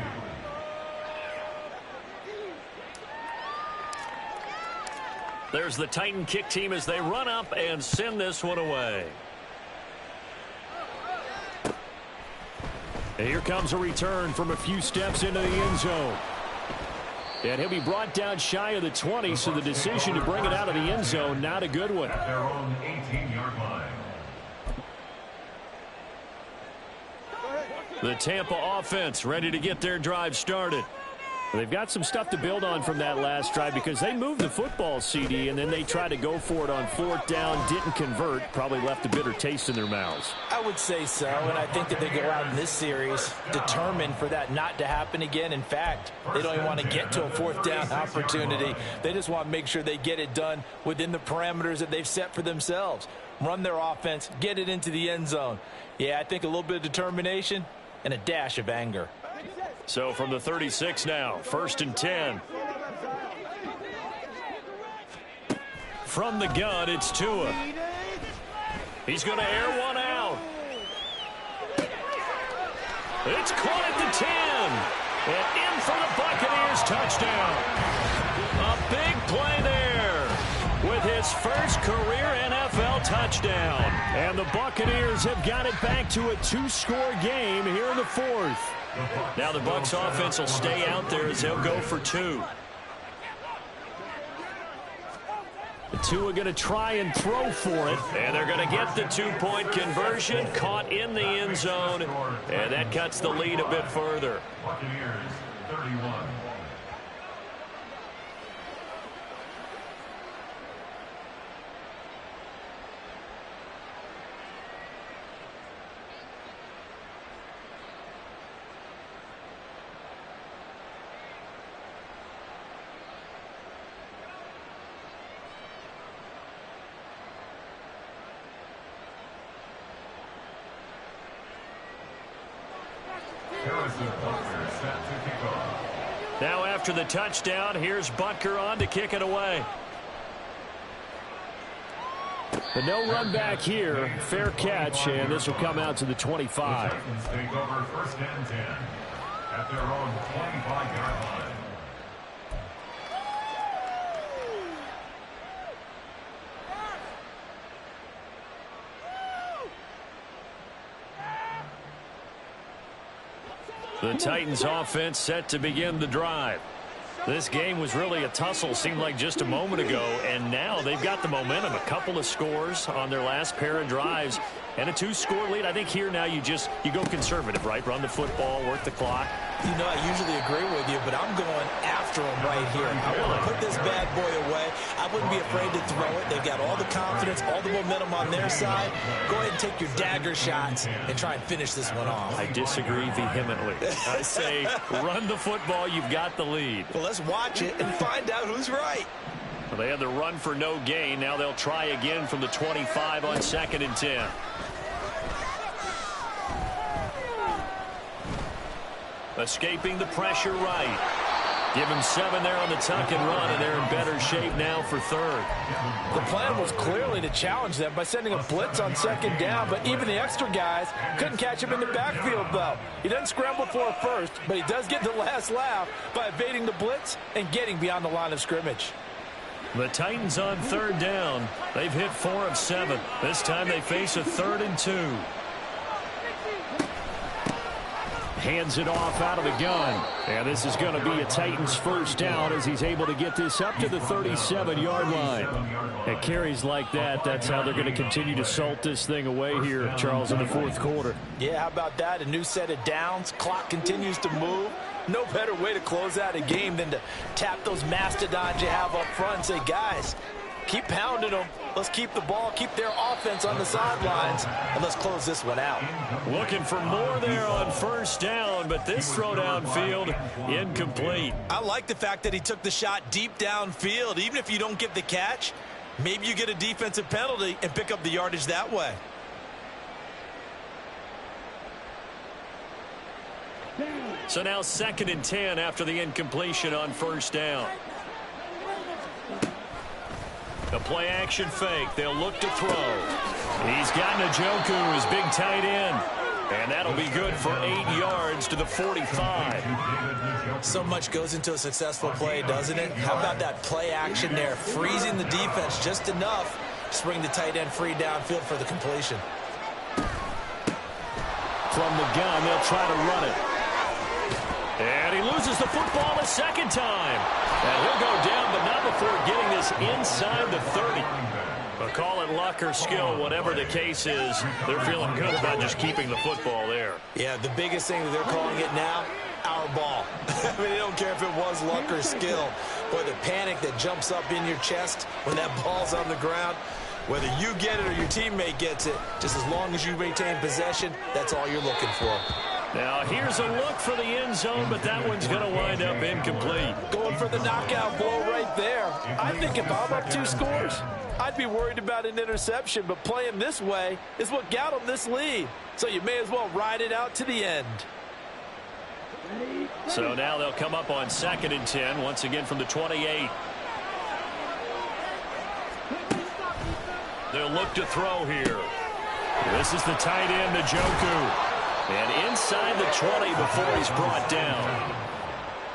There's the Titan kick team as they run up and send this one away. And here comes a return from a few steps into the end zone. And he'll be brought down shy of the 20, so the decision to bring it out of the end zone, not a good one. At their own 18-yard line. The Tampa offense ready to get their drive started. They've got some stuff to build on from that last drive because they moved the football, CD, and then they tried to go for it on 4th down, didn't convert, probably left a bitter taste in their mouths. I would say so, and I think that they go out in this series determined for that not to happen again. In fact, they don't even want to get to a 4th down opportunity. They just want to make sure they get it done within the parameters that they've set for themselves. Run their offense, get it into the end zone. Yeah, I think a little bit of determination and a dash of anger. So from the 36 now, 1st and 10. From the gun, it's Tua. He's going to air one out. It's caught at the 10. And in for the Buccaneers touchdown. A big play there with his first career NFL touchdown. And the Buccaneers have got it back to a 2-score game here in the 4th. Now the Bucs offense will stay out there as they'll go for 2. The 2 are going to try and throw for it. And they're going to get the 2-point conversion, caught in the end zone, and that cuts the lead a bit further. Buccaneers 31. Now after the touchdown, here's Butker on to kick it away. But no run back here. Fair catch, and this will come out to the 25. The Titans take over 1st and 10 at their own 25-yard line. The Titans offense set to begin the drive. This game was really a tussle, seemed like just a moment ago, and now they've got the momentum. A couple of scores on their last pair of drives. and a 2-score lead. I think here now you go conservative, right? Run the football, work the clock. You know, I usually agree with you, but I'm going after him right here. I want to put this bad boy away. I wouldn't be afraid to throw it. They've got all the confidence, all the momentum on their side. Go ahead and take your dagger shots and try and finish this one off. I disagree vehemently. I say run the football. You've got the lead. Well, let's watch it and find out who's right. Well, they had the run for no gain. Now they'll try again from the 25 on 2nd and 10. Escaping the pressure right. Give him 7 there on the tuck and run, and they're in better shape now for 3rd. The plan was clearly to challenge them by sending a blitz on 2nd down, but even the extra guys couldn't catch him in the backfield, though. He doesn't scramble for a first, but he does get the last laugh by evading the blitz and getting beyond the line of scrimmage. The Titans on 3rd down. They've hit 4 of 7. This time they face a 3rd and 2. Hands it off out of the gun. And this is going to be a Titans first down as he's able to get this up to the 37-yard line. At carries like that, that's how they're going to continue to salt this thing away here, Charles, in the 4th quarter. Yeah, how about that? A new set of downs. Clock continues to move. No better way to close out a game than to tap those mastodons you have up front and say, guys, keep pounding them. Let's keep the ball, keep their offense on the sidelines, and let's close this one out. Looking for more there on 1st down, but this throw downfield incomplete. I like the fact that he took the shot deep downfield. Even if you don't get the catch, maybe you get a defensive penalty and pick up the yardage that way. So now 2nd and 10 after the incompletion on 1st down. A play action fake. They'll look to throw. He's got Njoku, his big tight end. And that'll be good for 8 yards to the 45. So much goes into a successful play, doesn't it? How about that play action there? Freezing the defense just enough to bring the tight end free downfield for the completion. From the gun, they'll try to run it. And he loses the football a 2nd time. And he'll go down, but not before getting this inside the 30. But call it luck or skill, whatever the case is, they're feeling good about just keeping the football there. Yeah, the biggest thing that they're calling it now, our ball. I mean, they don't care if it was luck or skill. Boy, the panic that jumps up in your chest when that ball's on the ground, whether you get it or your teammate gets it, just as long as you maintain possession, that's all you're looking for. Now, here's a look for the end zone, but that one's going to wind up incomplete. Going for the knockout blow right there. I think if I'm up 2 scores, I'd be worried about an interception, but playing this way is what got them this lead. So you may as well ride it out to the end. So now they'll come up on 2nd and 10, once again from the 28. They'll look to throw here. This is the tight end, Njoku. And inside the 20 before he's brought down.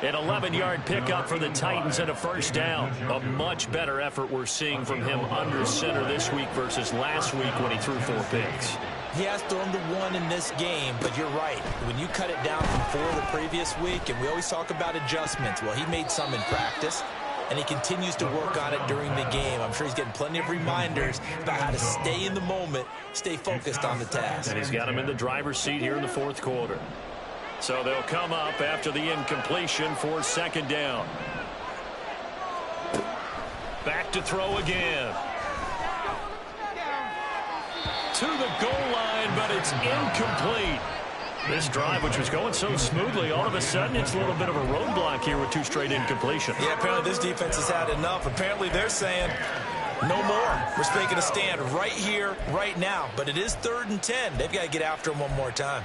An 11-yard pickup for the Titans and a 1st down. A much better effort we're seeing from him under center this week versus last week when he threw 4 picks. He has thrown the 1 in this game, but you're right. When you cut it down from 4 the previous week, and we always talk about adjustments, well, he made some in practice, and he continues to work on it during the game. I'm sure he's getting plenty of reminders about how to stay in the moment, stay focused on the task. And he's got him in the driver's seat here in the 4th quarter. So they'll come up after the incompletion for 2nd down. Back to throw again. To the goal line, but it's incomplete. This drive, which was going so smoothly, all of a sudden it's a little bit of a roadblock here with 2 straight incompletions. Yeah, apparently this defense has had enough. Apparently they're saying, no more. We're making a stand right here, right now. But it is 3rd and 10. They've got to get after him one more time.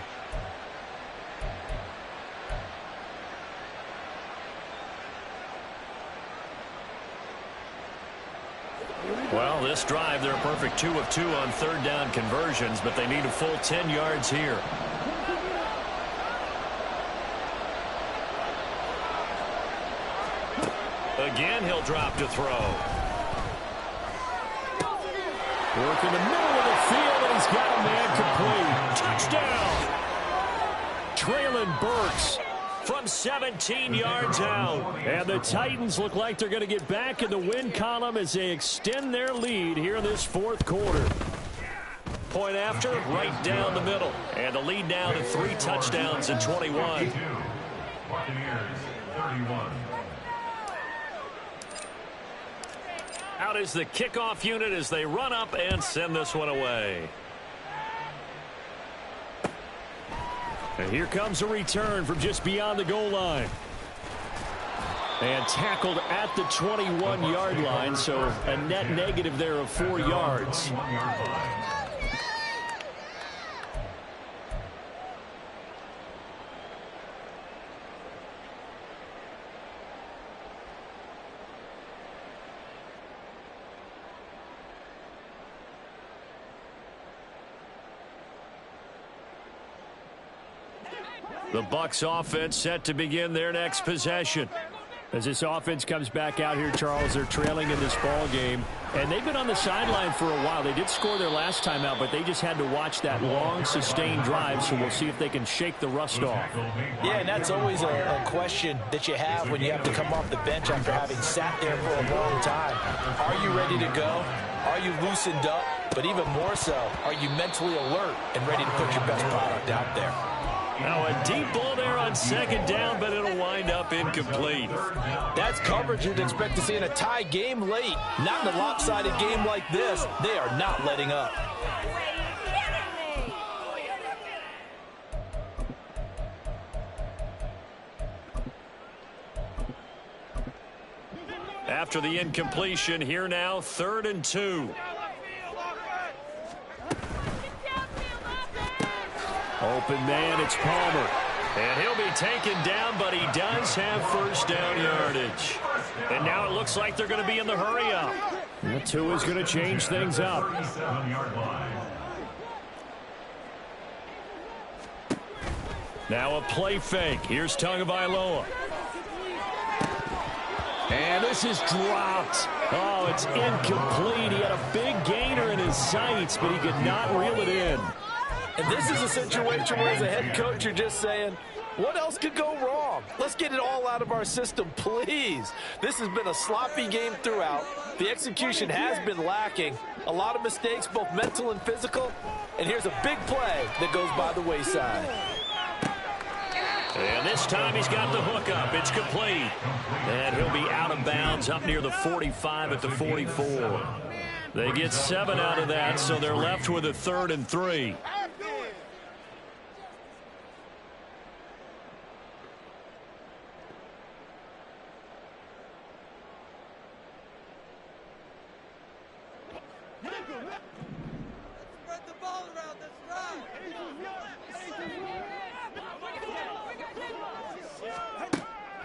Well, this drive, they're a perfect 2 of 2 on 3rd down conversions, but they need a full 10 yards here. Again, he'll drop to throw. Work in the middle of the field, and he's got a man complete. Touchdown! Traylon Burks from 17 yards out. And the Titans look like they're going to get back in the win column as they extend their lead here in this 4th quarter. point after, right down the middle. And the lead now to 3 touchdowns and 21. Buccaneers 31. Out is the kickoff unit as they run up and send this one away. And here comes a return from just beyond the goal line. And tackled at the 21-yard line, so a net negative there of 4 yards. The Bucs offense set to begin their next possession. As this offense comes back out here, Charles, they're trailing in this ball game. And they've been on the sideline for a while. They did score their last time out, but they just had to watch that long, sustained drive, so we'll see if they can shake the rust off. Yeah, and that's always a question that you have when you have to come off the bench after having sat there for a long time. Are you ready to go? Are you loosened up? But even more so, are you mentally alert and ready to put your best product out there? Now a deep ball there on second down, but it'll wind up incomplete. That's coverage you'd expect to see in a tie game late. Not in a lopsided game like this. They are not letting up. After the incompletion, here now, 3rd and 2. Open man, it's Palmer. And he'll be taken down, but he does have first down yardage. And now it looks like they're going to be in the hurry up. The 2 is going to change things up. 37-yard line. Now a play fake. Here's Tagovailoa. And this is dropped. Oh, it's incomplete. He had a big gainer in his sights, but he could not reel it in. And this is a situation where as a head coach you're just saying, what else could go wrong? Let's get it all out of our system, please. This has been a sloppy game throughout. The execution has been lacking. A lot of mistakes, both mental and physical. And here's a big play that goes by the wayside. And this time he's got the hook up. It's complete. And he'll be out of bounds up near the 45 at the 44. They get 7 out of that, so they're left with a 3rd and 3.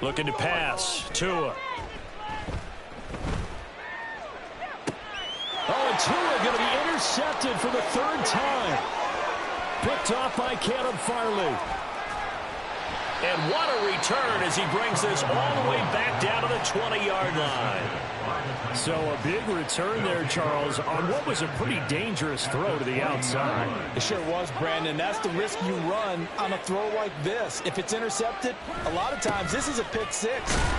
Looking to pass. Tua. Oh, and Tua going to be intercepted for the 3rd time. Picked off by Caleb Farley. And what a return as he brings this all the way back down to the 20-yard line. So a big return there, Charles, on what was a pretty dangerous throw to the outside. It sure was, Brandon. That's the risk you run on a throw like this. If it's intercepted, a lot of times this is a pick 6.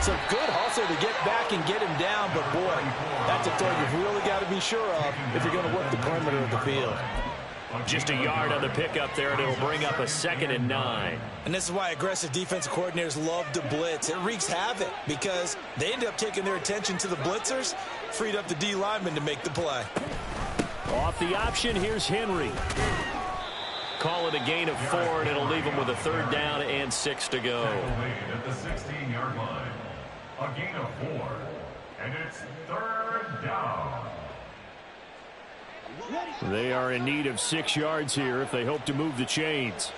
So good hustle to get back and get him down. But, boy, that's a throw you've really got to be sure of if you're going to work the perimeter of the field. Just a yard on the pickup there, and it'll bring up a 2nd and 9. And this is why aggressive defensive coordinators love to blitz. It wreaks havoc because they end up taking their attention to the blitzers, freed up the D lineman to make the play. Off the option, here's Henry. Call it a gain of 4, and it'll leave him with a 3rd down and 6 to go. At the 16-yard line. A gain of 4. And it's 3rd down. They are in need of 6 yards here if they hope to move the chains.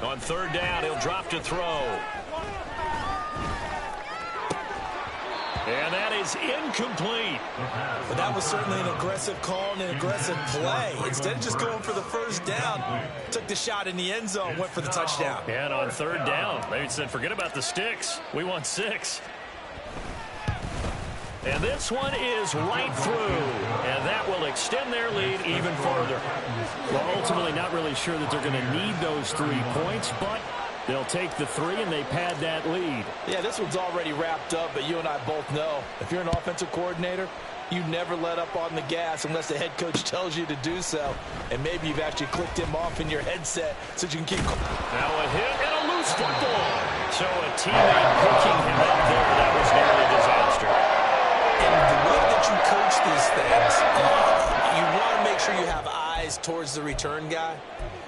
On 3rd down, he'll drop to throw. And that is incomplete. But that was certainly an aggressive call and an aggressive play. Instead of just going for the 1st down, took the shot in the end zone, went for the touchdown. And on 3rd down, they said, forget about the sticks. We want 6. And this one is right through. And that will extend their lead even further. Well, ultimately not really sure that they're going to need those 3 points, but They'll take the three, and they pad that lead. Yeah, this one's already wrapped up, but you and I both know if you're an offensive coordinator, you never let up on the gas unless the head coach tells you to do so. And maybe you've actually clicked him off in your headset so you can keep. Now a hit and a loose football. So a teammate picking him up there. That was nearly a disaster. And the way that you coach these things, you want to make sure you have eyes towards the return guy,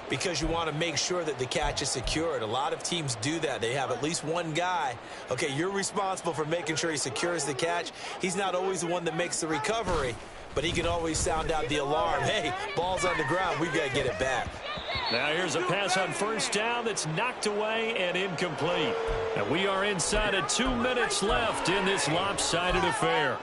because you want to make sure that the catch is secured. A lot of teams do that. They have at least one guy. Okay, you're responsible for making sure he secures the catch. He's not always the one that makes the recovery, but he can always sound out the alarm. Hey, ball's on the ground. We've got to get it back. Now here's a pass on first down that's knocked away and incomplete. And we are inside of 2 minutes left in this lopsided affair.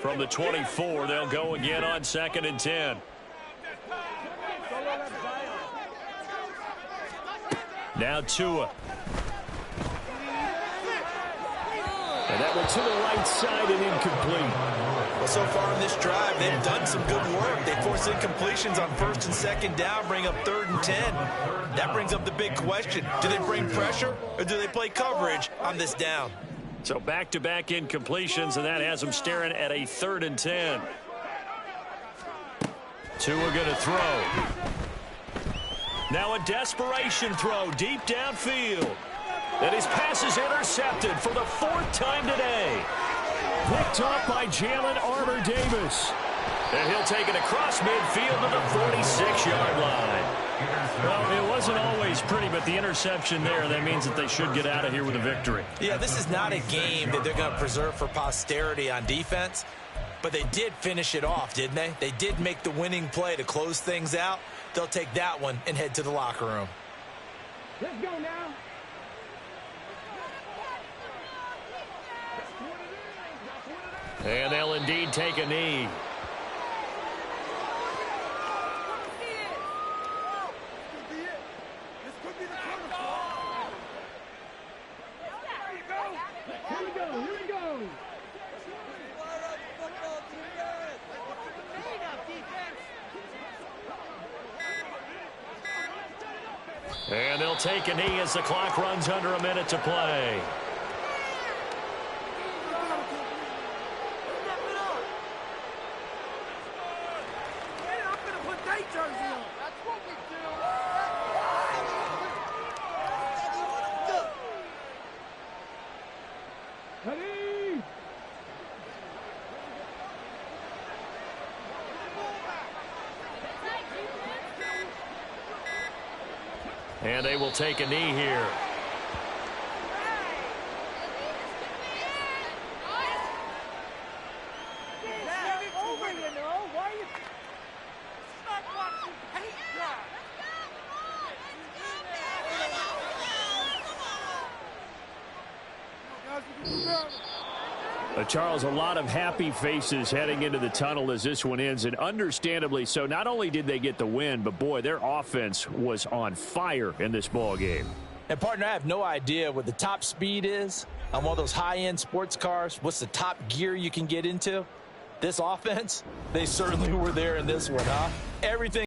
From the 24, they'll go again on 2nd and 10. Now Tua. And that one to the right side and incomplete. Well, so far in this drive, they've done some good work. They force incompletions on 1st and 2nd down, bring up 3rd and 10. That brings up the big question. Do they bring pressure or do they play coverage on this down? So back-to-back incompletions, and that has them staring at a 3rd and 10. Tua going to throw. Now a desperation throw deep downfield. And his pass is intercepted for the 4th time today. Picked up by Jalen Armour-Davis. And he'll take it across midfield to the 46-yard line. Well, it wasn't always pretty, but the interception there, that means that they should get out of here with a victory. Yeah, this is not a game that they're going to preserve for posterity on defense, but they did finish it off, didn't they? They did make the winning play to close things out. They'll take that one and head to the locker room. Let's go now. And they'll indeed take a knee. And they'll take a knee as the clock runs under a minute to play. And they will take a knee here. Charles, a lot of happy faces heading into the tunnel as this one ends, and understandably so. Not only did they get the win, but boy, their offense was on fire in this ball game. And partner, I have no idea what the top speed is on one of those high-end sports cars. What's the top gear you can get into? This offense, they certainly were there in this one, huh? Everything